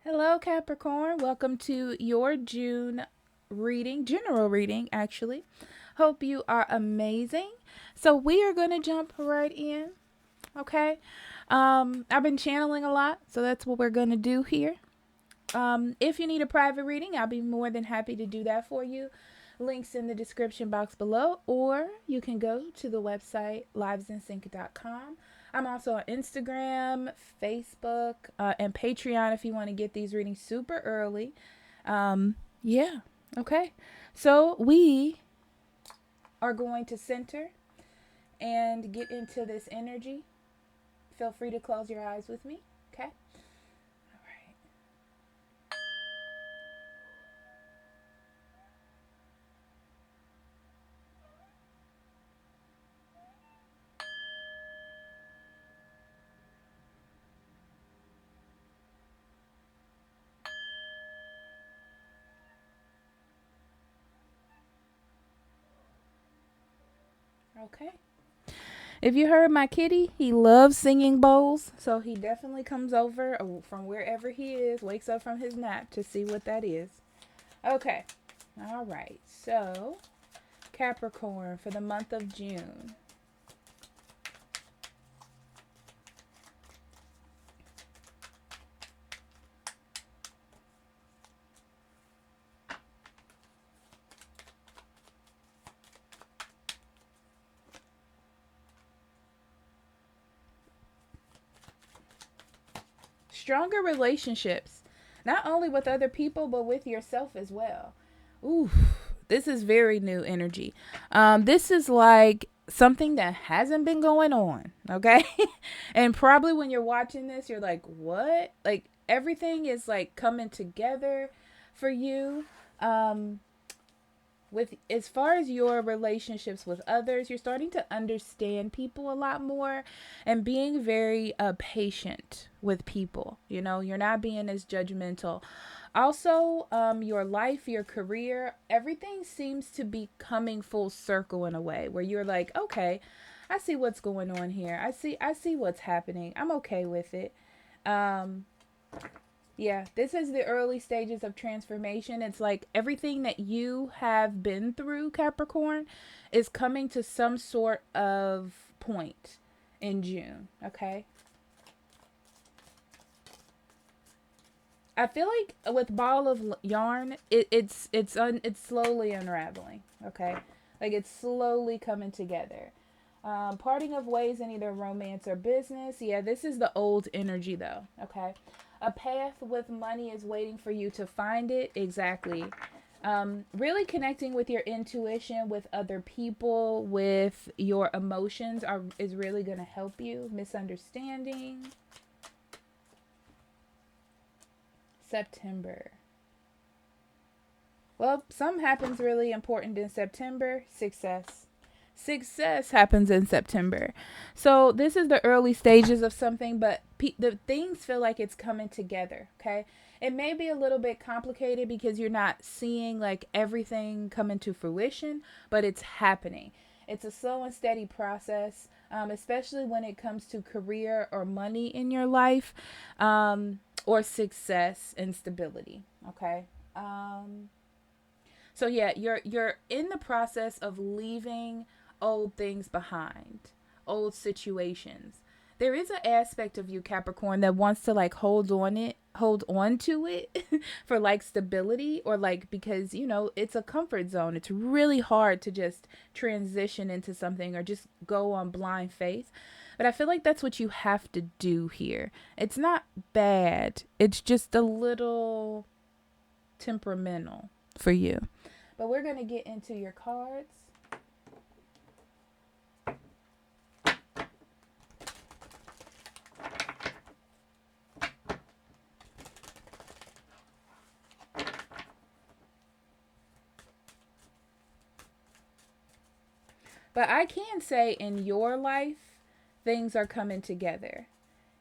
Hello, Capricorn. Welcome to your June reading, general reading, actually. Hope you are amazing. So, we are going to jump right in, okay? I've been channeling a lot, so that's what we're going to do here. If you need a private reading, I'll be more than happy to do that for you. Links in the description box below, or you can go to the website livesandsync.com. I'm also on Instagram, Facebook, and Patreon if you want to get these readings super early. Yeah, okay. So we are going to center and get into this energy. Feel free to close your eyes with me, okay? All right. Okay. If you heard my kitty, he loves singing bowls, so he definitely comes over from wherever he is, wakes up from his nap to see what that is. Okay. All right. So, Capricorn for the month of June. Stronger relationships, not only with other people, but with yourself as well. Ooh, this is very new energy. This is like something that hasn't been going on, okay? And probably when you're watching this, you're like, what? Like everything is like coming together for you. Um, with as far as your relationships with others, you're starting to understand people a lot more and being very patient with people. You know, you're not being as judgmental. Also, your life, your career, everything seems to be coming full circle in a way where you're like, okay, I see what's going on here. I see what's happening. I'm okay with it. Um, yeah, this is the early stages of transformation. It's like everything that you have been through, Capricorn, is coming to some sort of point in June, okay? I feel like with ball of yarn, it's slowly unraveling, okay? Like it's slowly coming together. Parting of ways in either romance or business. Yeah, this is the old energy though, okay? A path with money is waiting for you to find it. Exactly. Really connecting with your intuition, with other people, with your emotions is really going to help you. Misunderstanding. September. Well, some happens really important in September. Success. Success happens in September. So this is the early stages of something, but the things feel like it's coming together, okay? It may be a little bit complicated because you're not seeing like everything coming to fruition, but it's happening. It's a slow and steady process, especially when it comes to career or money in your life, or success and stability, okay? Um, so yeah, you're in the process of leaving old things behind, old situations. There is an aspect of you, Capricorn, that wants to like hold on to it for like stability or like because you know it's a comfort zone. It's really hard to just transition into something or just go on blind faith. But I feel like that's what you have to do here. It's not bad. It's just a little temperamental for you. But we're going to get into your cards. But I can say in your life, things are coming together.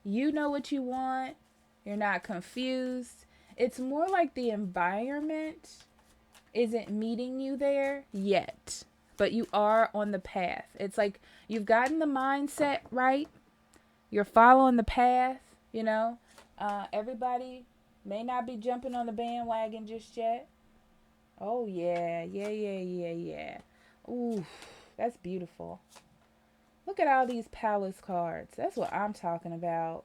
You know what you want, you're not confused. It's more like the environment isn't meeting you there yet, but you are on the path. It's like you've gotten the mindset right, you're following the path, you know. Everybody May not be jumping on the bandwagon just yet. Oh yeah, yeah, yeah, yeah, yeah. Ooh, that's beautiful. Look at all these palace cards. That's what I'm talking about.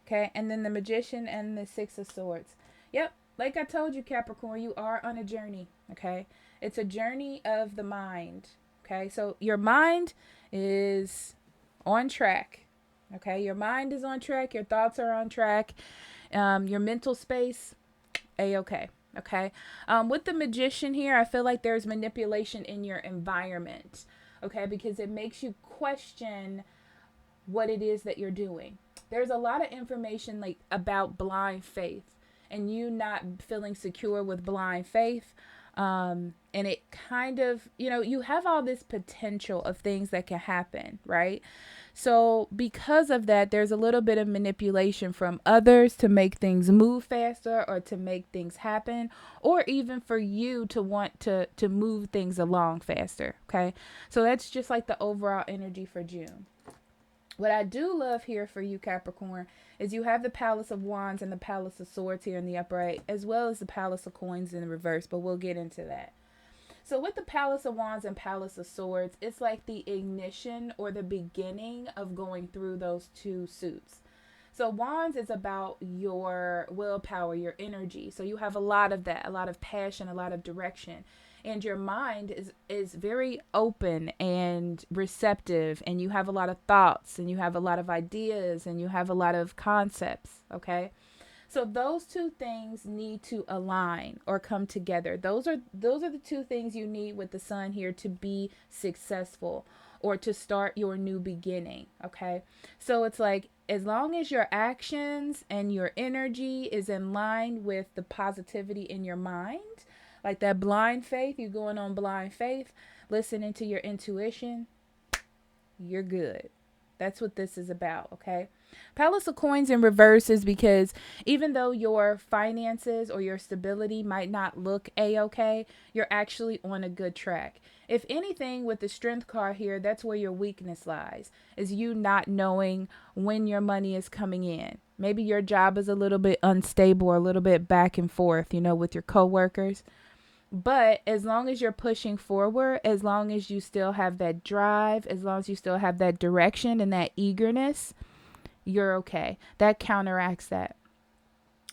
Okay, and then the magician and the six of swords. Yep, like I told you, Capricorn, you are on a journey. Okay, it's a journey of the mind. Okay, so your mind is on track. Okay, your mind is on track. Your thoughts are on track. Your mental space, a-okay. Okay, with the magician here, I feel like there's manipulation in your environment. Okay, because it makes you question what it is that you're doing. There's a lot of information like about blind faith and you not feeling secure with blind faith. And it kind of, you have all this potential of things that can happen, right? So, because of that, there's a little bit of manipulation from others to make things move faster or to make things happen, or even for you to want to move things along faster. Okay. So, that's just like the overall energy for June. What I do love here for you, Capricorn, is you have the Palace of Wands and the Palace of Swords here in the upright, as well as the Palace of Coins in the reverse, but we'll get into that. So with the Palace of Wands and Palace of Swords, it's like the ignition or the beginning of going through those two suits. So Wands is about your willpower, your energy. So you have a lot of that, a lot of passion, a lot of direction. And your mind is very open and receptive, and you have a lot of thoughts and you have a lot of ideas and you have a lot of concepts, okay? So those two things need to align or come together. Those are the two things you need with the sun here to be successful or to start your new beginning, okay? So it's like as long as your actions and your energy is in line with the positivity in your mind, like that blind faith, you going on blind faith, listening to your intuition, you're good. That's what this is about, okay? Palace of Coins in reverse is because even though your finances or your stability might not look a-okay, you're actually on a good track. If anything, with the Strength card here, that's where your weakness lies, is you not knowing when your money is coming in. Maybe your job is a little bit unstable or a little bit back and forth, with your coworkers. But as long as you're pushing forward, as long as you still have that drive, as long as you still have that direction and that eagerness, you're okay. That counteracts that.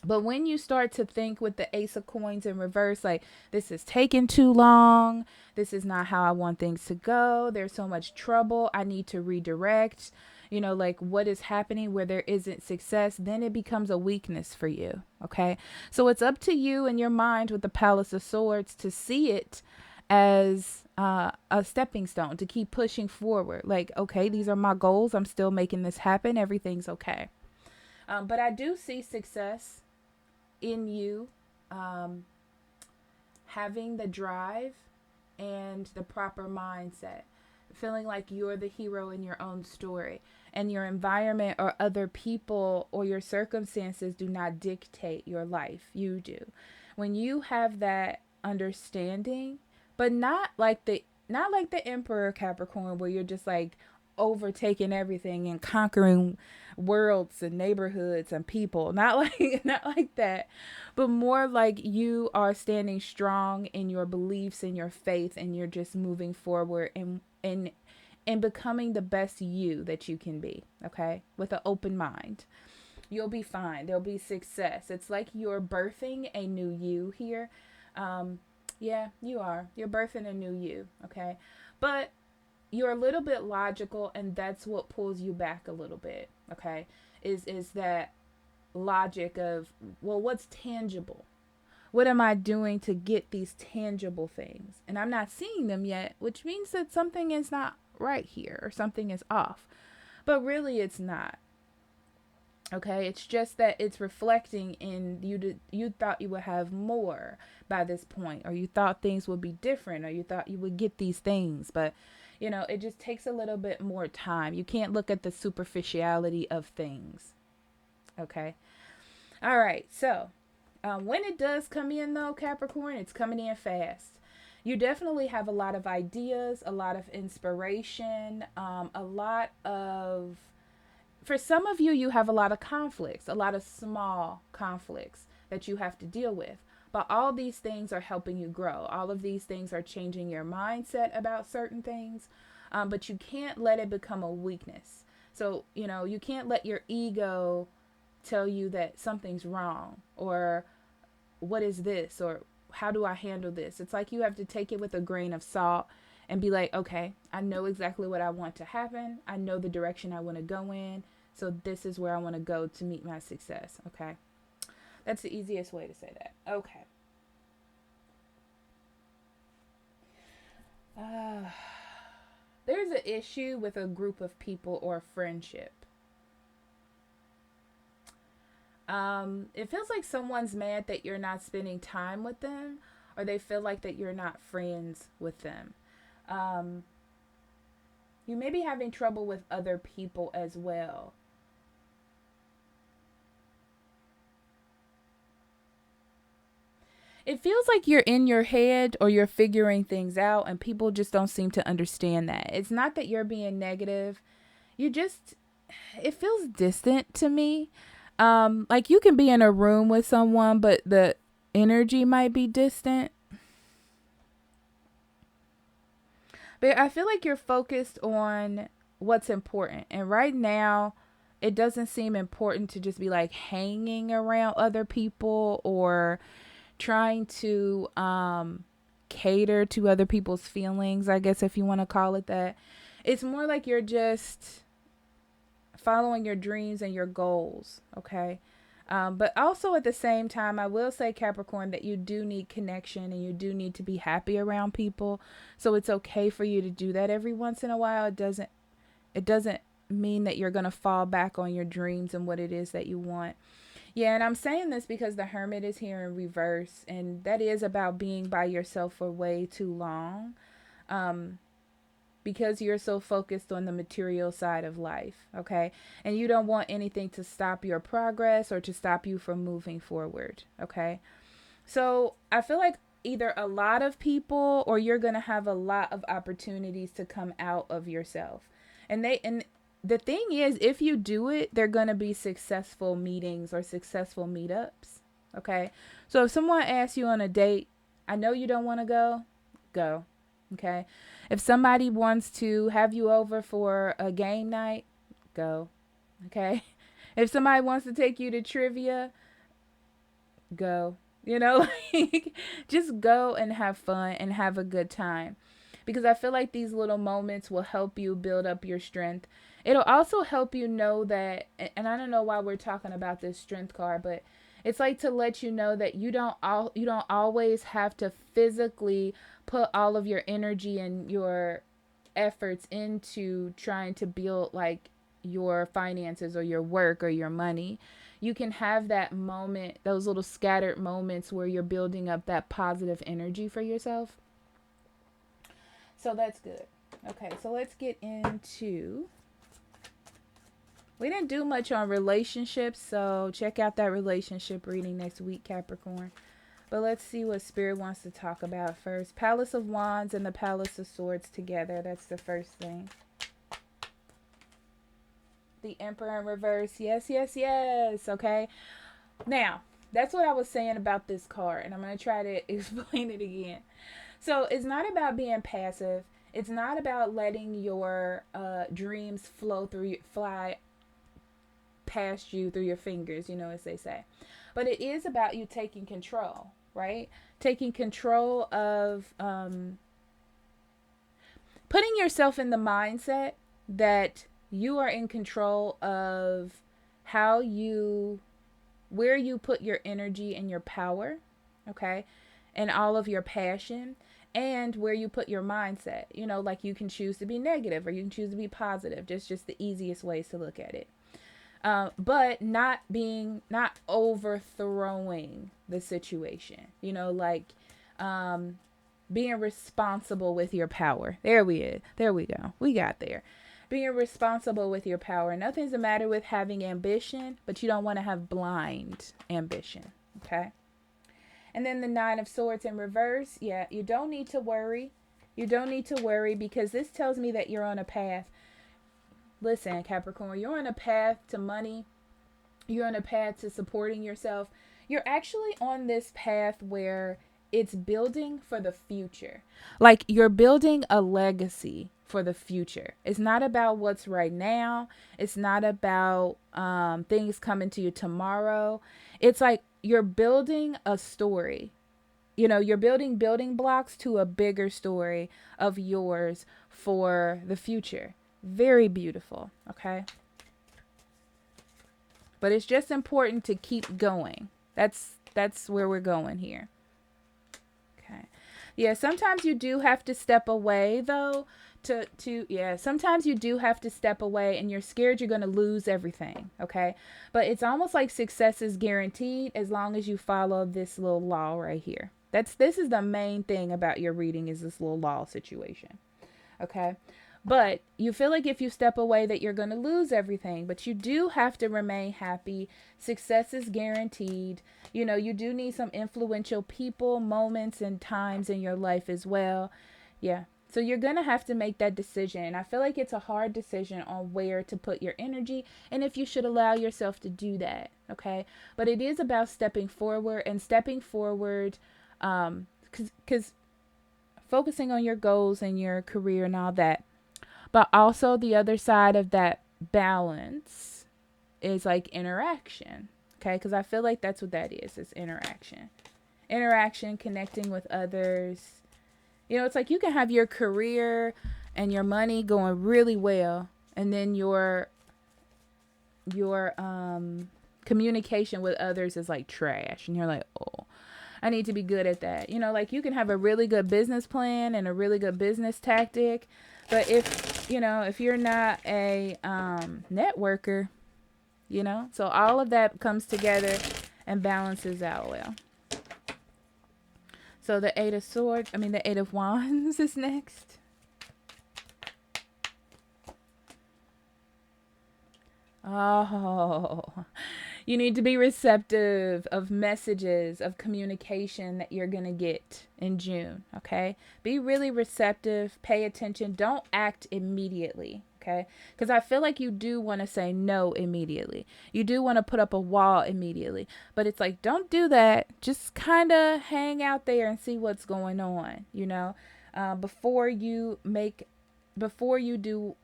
But when you start to think with the Ace of Coins in reverse, like this is taking too long, this is not how I want things to go, there's so much trouble, I need to redirect, like what is happening where there isn't success, then it becomes a weakness for you. Okay. So it's up to you in your mind with the Palace of Swords to see it as a stepping stone to keep pushing forward. Like, okay, these are my goals. I'm still making this happen. Everything's okay. But I do see success in you having the drive and the proper mindset, feeling like you're the hero in your own story, and your environment or other people or your circumstances do not dictate your life. You do. When you have that understanding, but not like the Emperor Capricorn, where you're just like overtaking everything and conquering worlds and neighborhoods and people. Not like not like that, but more like you are standing strong in your beliefs and your faith, and you're just moving forward and becoming the best you that you can be, okay? With an open mind. You'll be fine. There'll be success. It's like you're birthing a new you here. Yeah, you are. You're birthing a new you, okay? But you're a little bit logical, and that's what pulls you back a little bit, okay? Is that logic of, well, what's tangible? What am I doing to get these tangible things? And I'm not seeing them yet, which means that something is not right here or something is off. But really it's not. Okay, it's just that it's reflecting in you thought you would have more by this point, or you thought things would be different, or you thought you would get these things, but it just takes a little bit more time. You can't look at the superficiality of things. Okay. All right. So, when it does come in though, Capricorn, it's coming in fast. You definitely have a lot of ideas, a lot of inspiration, a lot of for some of you, you have a lot of conflicts, a lot of small conflicts that you have to deal with. But all these things are helping you grow. All of these things are changing your mindset about certain things. But you can't let it become a weakness. So, you can't let your ego tell you that something's wrong, or what is this, or how do I handle this? It's like you have to take it with a grain of salt and be like, okay, I know exactly what I want to happen. I know the direction I want to go in. So this is where I want to go to meet my success. Okay. That's the easiest way to say that. Okay. There's an issue with a group of people or friendship. It feels like someone's mad that you're not spending time with them, or they feel like that you're not friends with them. You may be having trouble with other people as well. It feels like you're in your head, or you're figuring things out, and people just don't seem to understand that. It's not that you're being negative. It feels distant to me. Like you can be in a room with someone, but the energy might be distant. But I feel like you're focused on what's important. And right now, it doesn't seem important to just be like hanging around other people, or trying to cater to other people's feelings, I guess, if you want to call it that. It's more like you're just following your dreams and your goals, okay? But also at the same time, I will say, Capricorn, that you do need connection, and you do need to be happy around people. So it's okay for you to do that every once in a while. It doesn't mean that you're going to fall back on your dreams and what it is that you want. Yeah, and I'm saying this because the Hermit is here in reverse, and that is about being by yourself for way too long. Because you're so focused on the material side of life, okay? And you don't want anything to stop your progress or to stop you from moving forward, okay? So I feel like either a lot of people, or you're going to have a lot of opportunities to come out of yourself. And the thing is, if you do it, they're going to be successful meetings or successful meetups, okay? So if someone asks you on a date, I know you don't want to go, okay? If somebody wants to have you over for a game night, go, okay? If somebody wants to take you to trivia, go. Like, just go and have fun and have a good time. Because I feel like these little moments will help you build up your strength. It'll also help you know that, and I don't know why we're talking about this strength card, but it's like to let you know that you don't always have to physically put all of your energy and your efforts into trying to build like your finances or your work or your money. You can have that moment, those little scattered moments where you're building up that positive energy for yourself. So that's good. Okay, so let's get into... We didn't do much on relationships, so check out that relationship reading next week, Capricorn. But let's see what Spirit wants to talk about first. Palace of Wands and the Palace of Swords together. That's the first thing. The Emperor in reverse. Yes, yes, yes. Okay. Now, that's what I was saying about this card, and I'm going to try to explain it again. So it's not about being passive. It's not about letting your dreams fly past you through your fingers, as they say. But it is about you taking control, right? Taking control of putting yourself in the mindset that you are in control of where you put your energy and your power, okay? And all of your passion, and where you put your mindset. Like you can choose to be negative or you can choose to be positive. Just the easiest ways to look at it. But not overthrowing the situation, being responsible with your power. There we go. We got there. Being responsible with your power. Nothing's the matter with having ambition, but you don't want to have blind ambition. Okay. And then the Nine of Swords in reverse. Yeah, you don't need to worry. You don't need to worry because this tells me that you're on a path. Listen, Capricorn, you're on a path to money. You're on a path to supporting yourself. You're actually on this path where it's building for the future. Like you're building a legacy for the future. It's not about what's right now. It's not about things coming to you tomorrow. It's like you're building a story. You know, you're building blocks to a bigger story of yours for the future. Very beautiful. Okay. But it's just important to keep going. That's where we're going here. Okay. Yeah, sometimes you do have to step away though to yeah, sometimes you do have to step away and you're scared you're going to lose everything, okay? But it's almost like success is guaranteed as long as you follow this little law right here. This is the main thing about your reading is this little law situation. Okay? But you feel like if you step away that you're going to lose everything, but you do have to remain happy. Success is guaranteed. You know, you do need some influential people, moments, and times in your life as well. Yeah. So you're going to have to make that decision. I feel like it's a hard decision on where to put your energy and if you should allow yourself to do that. Okay. But it is about stepping forward and stepping forward because focusing on your goals and your career and all that. But also the other side of that balance is like interaction. Okay. Because I feel like that's what that is. It's interaction. Interaction, connecting with others. You know, it's like you can have your career and your money going really well. And then your communication with others is like trash. And you're like, oh, I need to be good at that. You know, like you can have a really good business plan and a really good business tactic. But if you're not a networker, you know, so all of that comes together and balances out well. So the the Eight of Wands is next. Oh, you need to be receptive of messages, of communication that you're going to get in June, okay? Be really receptive, pay attention, don't act immediately, okay? Because I feel like you do want to say no immediately. You do want to put up a wall immediately. But it's like, don't do that. Just kind of hang out there and see what's going on, you know? Before you do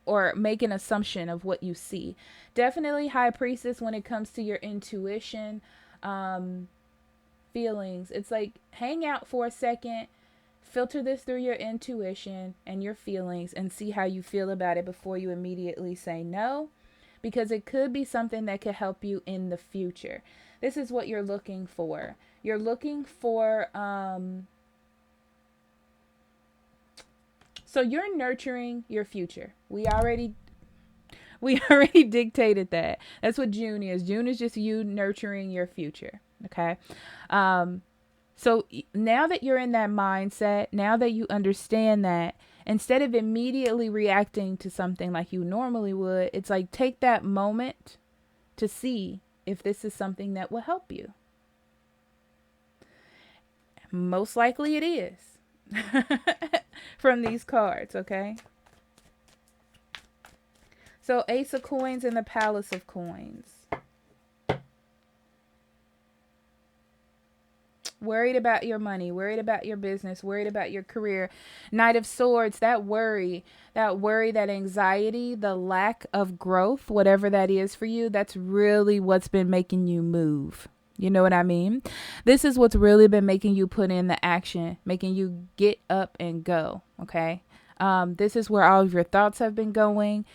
or make an assumption of what you see. Definitely High Priestess when it comes to your intuition, feelings. It's like hang out for a second, filter this through your intuition and your feelings and see how you feel about it before you immediately say no, because it could be something that could help you in the future. This is what you're looking for. You're looking for so you're nurturing your future. We already dictated that. That's what June is. June is just you nurturing your future. Okay. So now that you're in that mindset, now that you understand that, instead of immediately reacting to something like you normally would, it's like take that moment to see if this is something that will help you. Most likely it is. From these cards, okay? So Ace of Coins and the Palace of Coins. Worried about your money, worried about your business, worried about your career. Knight of Swords, that worry, that anxiety, the lack of growth, whatever that is for you, that's really what's been making you move. You know what I mean? This is what's really been making you put in the action, making you get up and go. Okay. This is where all of your thoughts have been going.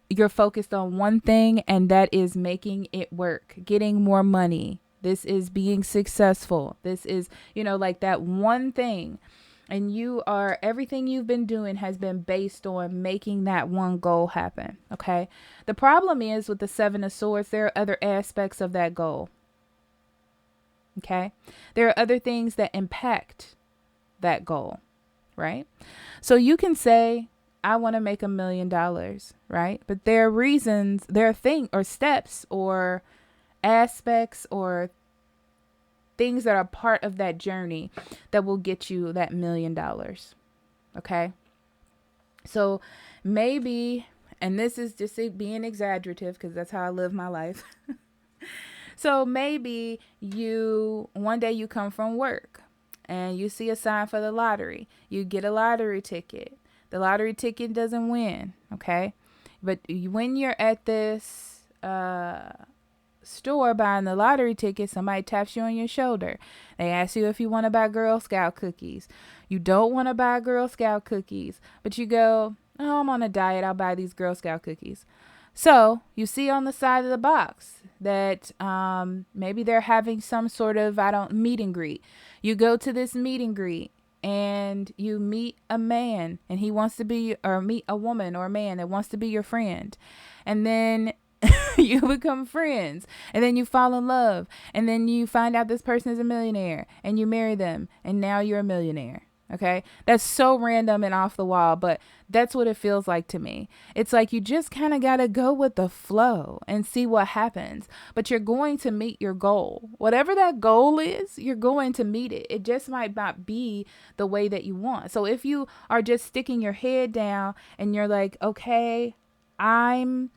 You're focused on one thing, and that is making it work, getting more money. This is being successful. This is, like that one thing. And everything you've been doing has been based on making that one goal happen. Okay. The problem is with the Seven of Swords, there are other aspects of that goal. Okay. There are other things that impact that goal, right? So you can say, I want to make $1 million, right? But there are reasons, there are things or steps or aspects or things that are part of that journey that will get you that $1 million. Okay. So maybe And this is just being exaggerative because that's how I live my life. So maybe one day you come from work and you see a sign for the lottery. You get a lottery ticket. The lottery ticket doesn't win, okay? But when you're at this store buying the lottery ticket, somebody taps you on your shoulder. They ask you if you want to buy Girl Scout cookies. You don't want to buy Girl Scout cookies, but you go, oh, I'm on a diet. I'll buy these Girl Scout cookies. So you see on the side of the box that maybe they're having some sort of meet and greet. You go to this meet and greet and you meet a man and he wants to be, or meet a woman or a man that wants to be your friend. And then you become friends, and then you fall in love, and then you find out this person is a millionaire and you marry them, and now you're a millionaire. Okay. That's so random and off the wall, but that's what it feels like to me. It's like you just kind of got to go with the flow and see what happens, but you're going to meet your goal. Whatever that goal is, you're going to meet it. It just might not be the way that you want. So if you are just sticking your head down and you're like, okay, I'm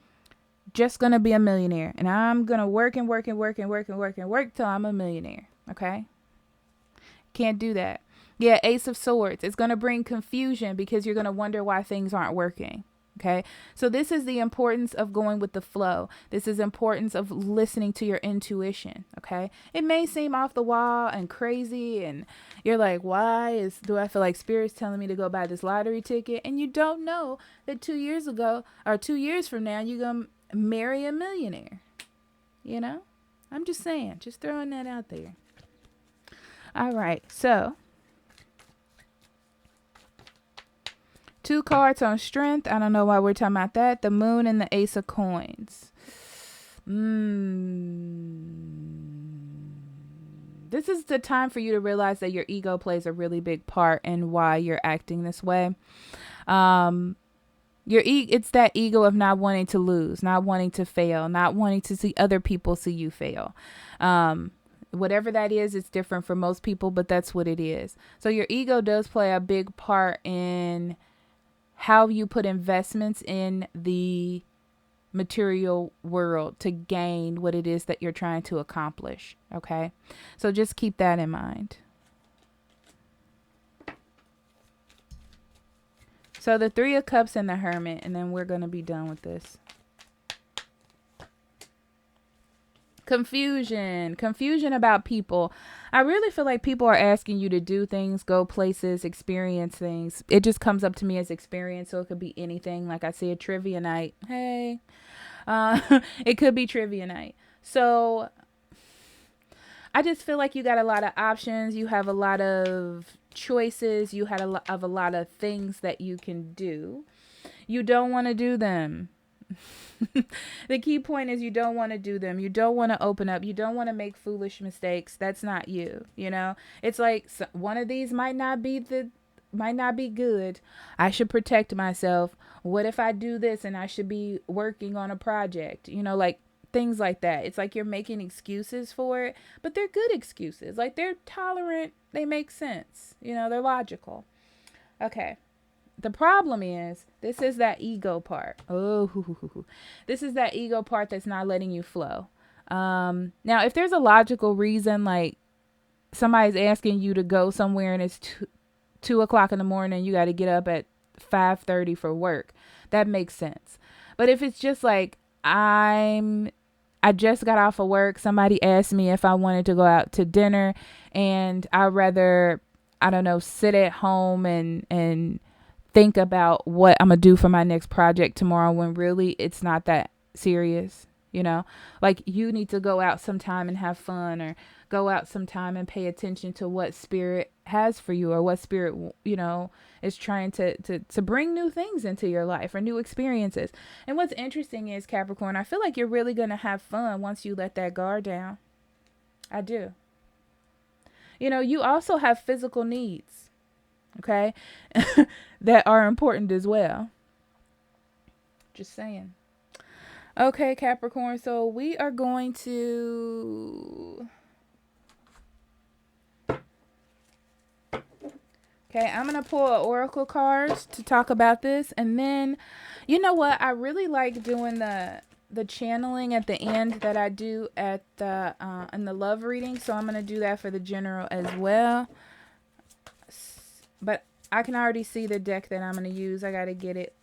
just going to be a millionaire and I'm going to work and work and work and work and work and work till I'm a millionaire. Okay. Can't do that. Yeah, Ace of Swords. It's going to bring confusion because you're going to wonder why things aren't working. Okay. So this is the importance of going with the flow. This is importance of listening to your intuition. Okay. It may seem off the wall and crazy and you're like, do I feel like Spirit's telling me to go buy this lottery ticket? And you don't know that 2 years ago or 2 years from now, you're going to marry a millionaire. You know, I'm just saying, just throwing that out there. All right. So 2 cards on strength. I don't know why we're talking about that. The Moon and the Ace of Coins. This is the time for you to realize that your ego plays a really big part in why you're acting this way. It's that ego of not wanting to lose, not wanting to fail, not wanting to see other people see you fail. Whatever that is, it's different for most people, but that's what it is. So your ego does play a big part in how you put investments in the material world to gain what it is that you're trying to accomplish. Okay. So just keep that in mind. So the 3 of Cups and the Hermit, and then we're going to be done with this. Confusion about people. I really feel like people are asking you to do things, go places, experience things. It just comes up to me as experience. So it could be anything. Like I see a trivia night. Hey, it could be trivia night. So I just feel like you got a lot of options. You have a lot of choices. You had a lot of things that you can do. You don't want to do them. The key point is you don't want to do them. You don't want to open up. You don't want to make foolish mistakes. That's not you. You know, it's like one of these might not be good. I should protect myself. What if I do this and I should be working on a project? You know, like things like that. It's like you're making excuses for it, but they're good excuses. Like they're tolerant. They make sense. You know, they're logical. Okay. The problem is, this is that ego part. This is that ego part that's not letting you flow. Now, if there's a logical reason, like somebody's asking you to go somewhere and it's 2 o'clock in the morning, you got to get up at 5:30 for work. That makes sense. But if it's just like, I just got off of work. Somebody asked me if I wanted to go out to dinner and I'd rather, I don't know, sit at home and think about what I'm going to do for my next project tomorrow, when really it's not that serious. You know, like you need to go out sometime and have fun, or go out sometime and pay attention to what Spirit has for you, or what Spirit, you know, is trying to bring new things into your life, or new experiences. And what's interesting is, Capricorn, I feel like you're really going to have fun once you let that guard down. I do. You know, you also have physical needs. Okay, that are important as well. Just saying. Okay, Capricorn. So we are going to Okay, I'm going to pull an oracle cards to talk about this. And then, you know what? I really like doing the channeling at the end that I do at the in the love reading. So I'm going to do that for the general as well. But I can already see the deck that I'm going to use. I got to get it.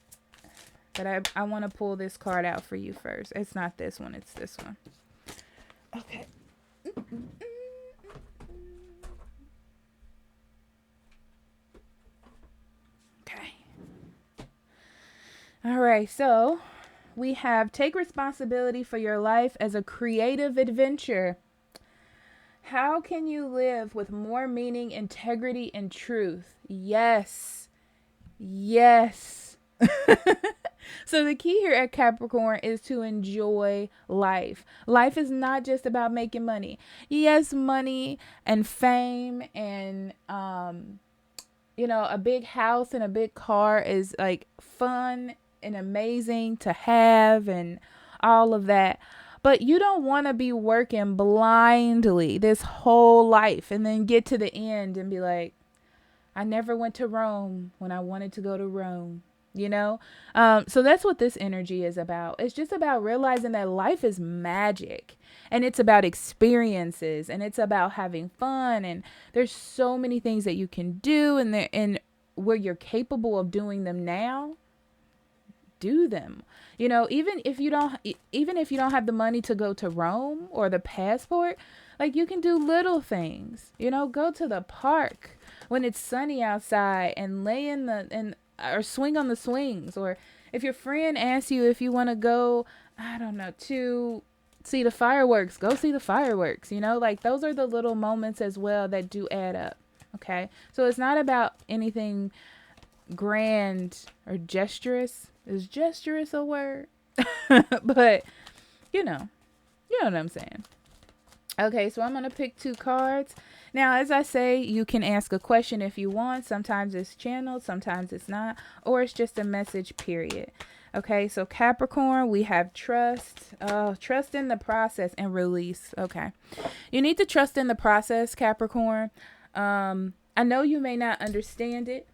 But I want to pull this card out for you first. It's not this one. It's this one. Okay. Okay. All right. So we have take responsibility for your life as a creative adventure. How can you live with more meaning, integrity, and truth? Yes. Yes. So the key here at Capricorn is to enjoy life. Life is not just about making money. Yes, money and fame and a big house and a big car is like fun and amazing to have and all of that. But you don't want to be working blindly this whole life and then get to the end and be like, I never went to Rome when I wanted to go to Rome. So that's what this energy is about. It's just about realizing that life is magic and it's about experiences and it's about having fun. And there's so many things that you can do and where you're capable of doing them now, do them. Even if you don't have the money to go to Rome or the passport, like you can do little things, go to the park when it's sunny outside and lay or swing on the swings. Or if your friend asks you if you want to go, I don't know, to see the fireworks, go see the fireworks. Like those are the little moments as well that do add up. Okay. So it's not about anything grand or gesturous. Is gesturous a word? But you know what I'm saying. Okay, so I'm going to pick 2 cards. Now, as I say, you can ask a question if you want. Sometimes it's channeled, sometimes it's not, or it's just a message, period. Okay, so Capricorn, we have trust. Trust in the process and release. Okay. You need to trust in the process, Capricorn. I know you may not understand it.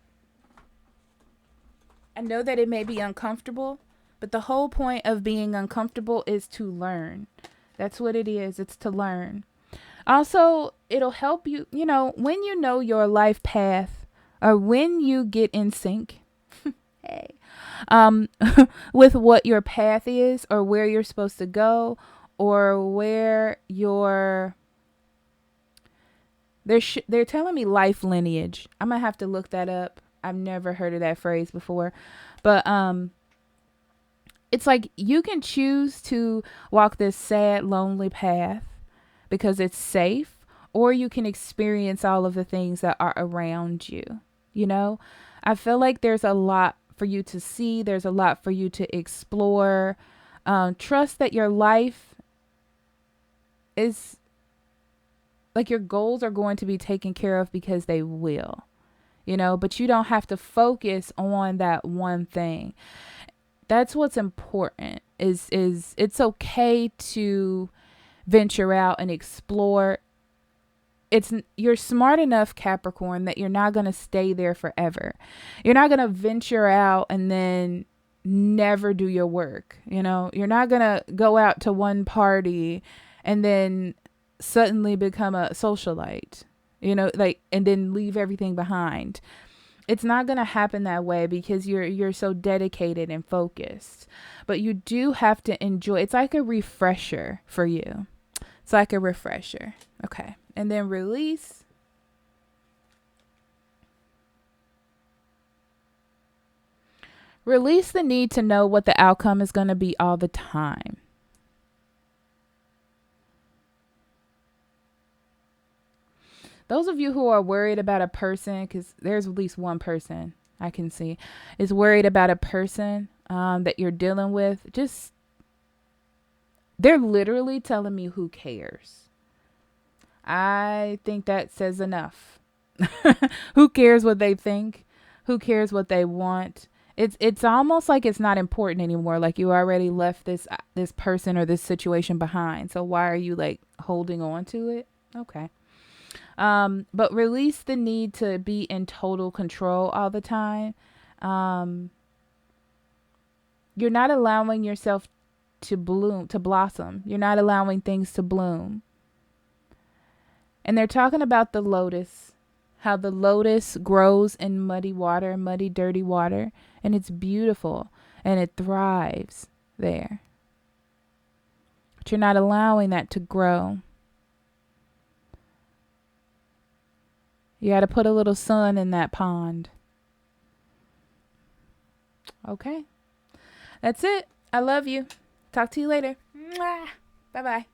I know that it may be uncomfortable, but the whole point of being uncomfortable is to learn. That's what it is. It's to learn. Also, it'll help you, when you know your life path or when you get in sync hey, with what your path is or where you're supposed to go or where they're telling me life lineage. I'm going to have to look that up. I've never heard of that phrase before, but, it's like you can choose to walk this sad, lonely path because it's safe, or you can experience all of the things that are around you. I feel like there's a lot for you to see. There's a lot for you to explore. Trust that your life is like your goals are going to be taken care of because they will, but you don't have to focus on that one thing. That's what's important is it's okay to venture out and explore. You're smart enough, Capricorn, that you're not going to stay there forever. You're not going to venture out and then never do your work. You're not going to go out to one party and then suddenly become a socialite, and then leave everything behind. It's not going to happen that way because you're so dedicated and focused. But you do have to enjoy. It's like a refresher for you. It's like a refresher. Okay. And then release. Release the need to know what the outcome is going to be all the time. Those of you who are worried about a person, because there's at least one person I can see, is worried about a person that you're dealing with, they're literally telling me who cares. I think that says enough. Who cares what they think? Who cares what they want? It's almost like it's not important anymore. Like you already left this person or this situation behind. So why are you like holding on to it? Okay. But release the need to be in total control all the time. You're not allowing yourself to bloom, to blossom. You're not allowing things to bloom. And they're talking about the lotus, how the lotus grows in muddy water, muddy, dirty water, and it's beautiful and it thrives there. But you're not allowing that to grow. You got to put a little sun in that pond. Okay. That's it. I love you. Talk to you later. Bye-bye.